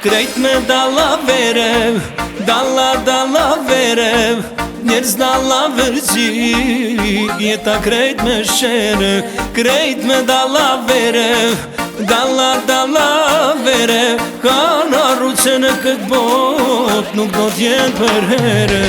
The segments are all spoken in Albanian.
Krejt me dalla vere, dalla vere, njerëz dalla vërgji, jeta krejt me shere. Krejt me dalla vere, dalla vere, ka në arru që në këtë bot nuk do t'jen për here.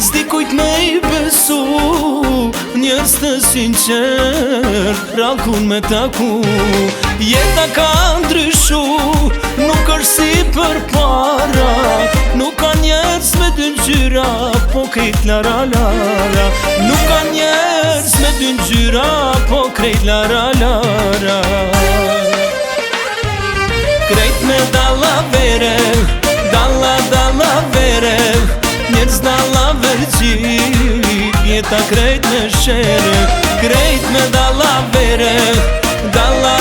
Zdi kujt me I besu, njërës të sinqer, rakun me taku. Jeta ka ndryshu, nuk është si për para, nuk ka njërës me dy ngjyra, po krejt lara lara. Nuk ka njërës me dy ngjyra, po krejt lara lara. Krejt me dalla vere, dalla vere, njerëz dalla vërgji, jeta krejt me shere. Krejt me dalla vere, dalla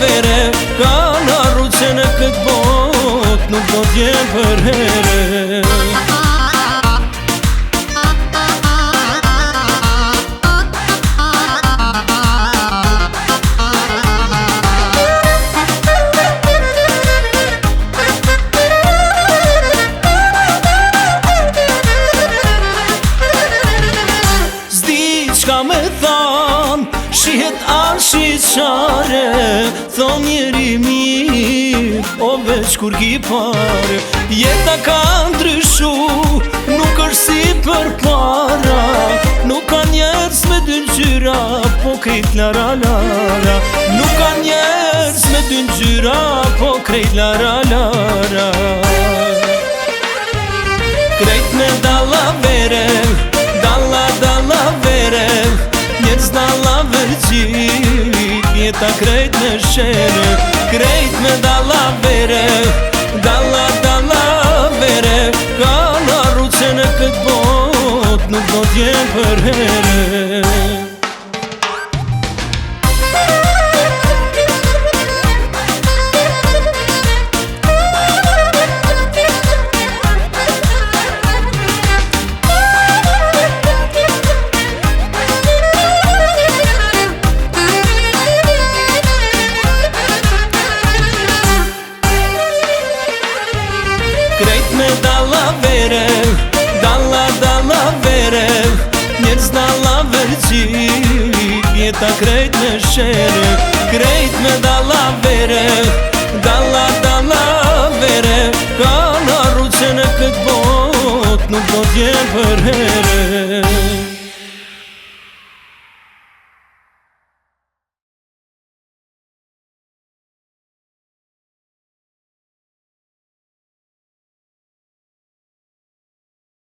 vere, ka në arru që në këtë bot nuk do t'jen për here. Qka me than, shihet arshi qare, thon njeri mirë, o veç kur ki pare. Jeta ka ndryshu, nuk është si për para, nuk ka njerës me dy ngjyra, po krejt lara lara. Nuk ka njerës me dy ngjyra, po krejt lara lara. Krejt me dalla vere, dalla vere, njerëz dalla vërgji, jeta krejt me shere. Krejt me dalla vere, dalla vere, ka në arru që në këtë bot nuk do t'jen për here. Krejt me dalla vere, dalla vere, njerëz dalla vërgji, jeta krejt me shere. Krejt me dalla vere, dalla vere, ka në arru që në këtë bot nuk do t'jen për here.